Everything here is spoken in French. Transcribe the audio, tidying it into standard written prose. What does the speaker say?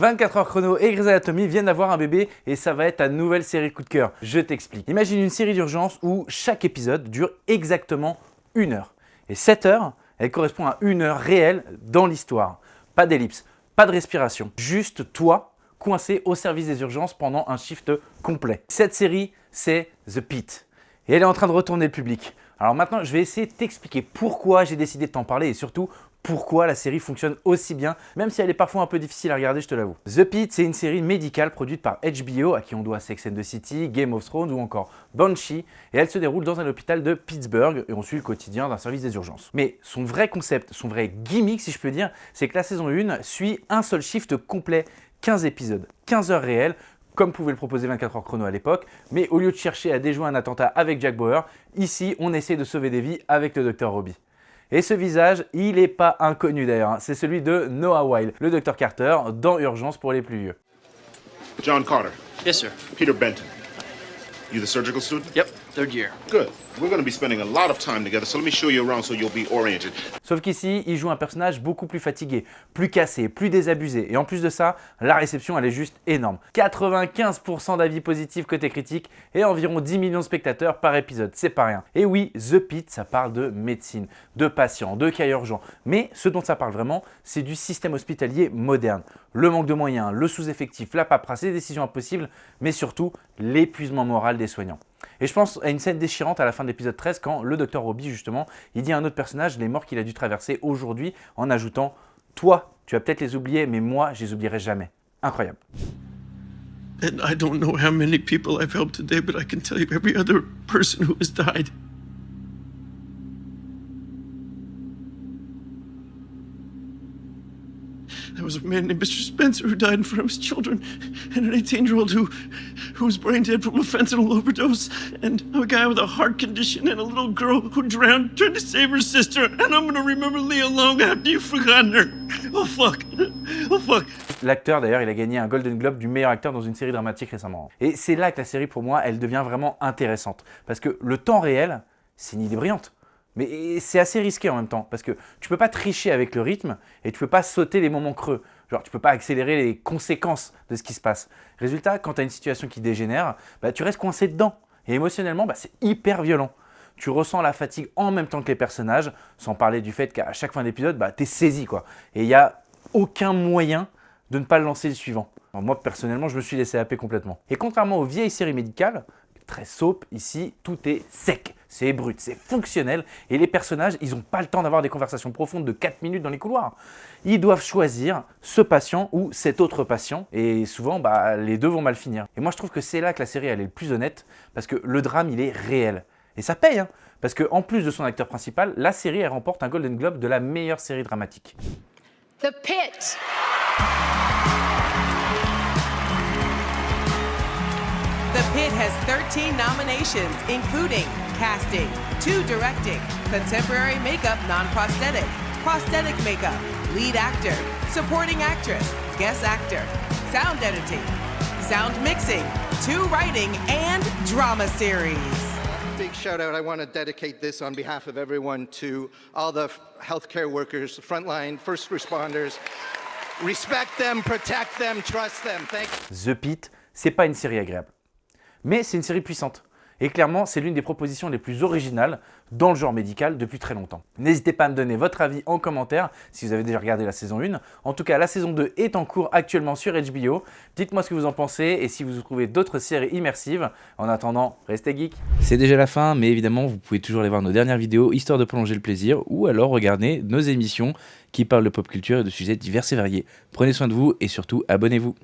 24 heures chrono et Grey's Anatomy viennent d'avoir un bébé et ça va être ta nouvelle série coup de cœur. Je t'explique. Imagine une série d'urgence où chaque épisode dure exactement 1 heure. Et cette heure, elle correspond à 1 heure réelle dans l'histoire. Pas d'ellipse, pas de respiration. Juste toi, coincé au service des urgences pendant un shift complet. Cette série, c'est The Pitt. Et elle est en train de retourner le public. Alors maintenant, je vais essayer de t'expliquer pourquoi j'ai décidé de t'en parler et surtout pourquoi la série fonctionne aussi bien, même si elle est parfois un peu difficile à regarder, je te l'avoue. The Pitt, c'est une série médicale produite par HBO, à qui on doit Sex and the City, Game of Thrones ou encore Banshee, et elle se déroule dans un hôpital de Pittsburgh, et on suit le quotidien d'un service des urgences. Mais son vrai concept, son vrai gimmick, si je peux dire, c'est que la saison 1 suit un seul shift complet, 15 épisodes, 15 heures réelles, comme pouvait le proposer 24 heures chrono à l'époque, mais au lieu de chercher à déjouer un attentat avec Jack Bauer, ici on essaie de sauver des vies avec le Dr Robbie. Et ce visage, il n'est pas inconnu d'ailleurs, c'est celui de Noah Wyle, le Dr Carter dans Urgence pour les plus vieux. John Carter. Yes, sir. Peter Benton. You the surgical student? Yep, 3rd year. Good. We're going to be spending a lot of time together, so let me show you around so you'll be oriented. Sauf qu'ici, il joue un personnage beaucoup plus fatigué, plus cassé, plus désabusé. Et en plus de ça, la réception, elle est juste énorme. 95% d'avis positifs côté critique et environ 10 millions de spectateurs par épisode. C'est pas rien. Et oui, The Pitt, ça parle de médecine, de patients, de cas urgents. Mais ce dont ça parle vraiment, c'est du système hospitalier moderne. Le manque de moyens, le sous-effectif, la paperasse, les décisions impossibles, mais surtout l'épuisement moral des soignants. Et je pense à une scène déchirante à la fin de l'épisode 13 quand le Dr Robbie justement, il dit à un autre personnage les morts qu'il a dû traverser aujourd'hui en ajoutant « Toi, tu vas peut-être les oublier, mais moi, je les oublierai jamais. » Incroyable. And I don't know how many people I've helped today, but I can tell you every other person who has died. There was a man named Mr. Spencer who died in front of his children, and an 18-year-old who was brain dead from a fentanyl overdose, and a guy with a heart condition, and a little girl who drowned trying to save her sister, and I'm gonna remember Leah long after you've forgotten her. Oh fuck. Oh fuck. L'acteur d'ailleurs, il a gagné un Golden Globe du meilleur acteur dans une série dramatique récemment. Et c'est là que la série pour moi, elle devient vraiment intéressante. Parce que le temps réel, c'est une idée brillante. Mais c'est assez risqué en même temps, parce que tu peux pas tricher avec le rythme et tu peux pas sauter les moments creux. Genre, tu peux pas accélérer les conséquences de ce qui se passe. Résultat, quand tu as une situation qui dégénère, tu restes coincé dedans. Et émotionnellement, c'est hyper violent. Tu ressens la fatigue en même temps que les personnages, sans parler du fait qu'à chaque fin d'épisode, tu es saisi, quoi. Et il n'y a aucun moyen de ne pas le lancer le suivant. Alors, moi, personnellement, je me suis laissé happer complètement. Et contrairement aux vieilles séries médicales, très soap, ici, tout est sec, c'est brut, c'est fonctionnel et les personnages, ils n'ont pas le temps d'avoir des conversations profondes de 4 minutes dans les couloirs. Ils doivent choisir ce patient ou cet autre patient et souvent, les deux vont mal finir. Et moi, je trouve que c'est là que la série, elle est le plus honnête parce que le drame, il est réel. Et ça paye, hein, parce qu'en plus de son acteur principal, la série, elle remporte un Golden Globe de la meilleure série dramatique. The Pitt. The Pitt has 13 nominations, including casting, 2 directing, contemporary makeup non-prosthetic, prosthetic makeup, lead actor, supporting actress, guest actor, sound editing, sound mixing, 2 writing, and drama series. Big shout out. I want to dedicate this on behalf of everyone to all the healthcare workers, frontline, first responders. Respect them, protect them, trust them. Thank you. The Pitt, c'est pas une série agréable. Mais c'est une série puissante. Et clairement, c'est l'une des propositions les plus originales dans le genre médical depuis très longtemps. N'hésitez pas à me donner votre avis en commentaire si vous avez déjà regardé la saison 1. En tout cas, la saison 2 est en cours actuellement sur HBO. Dites-moi ce que vous en pensez et si vous trouvez d'autres séries immersives. En attendant, restez geeks. C'est déjà la fin, mais évidemment, vous pouvez toujours aller voir nos dernières vidéos histoire de prolonger le plaisir ou alors regarder nos émissions qui parlent de pop culture et de sujets divers et variés. Prenez soin de vous et surtout, abonnez-vous.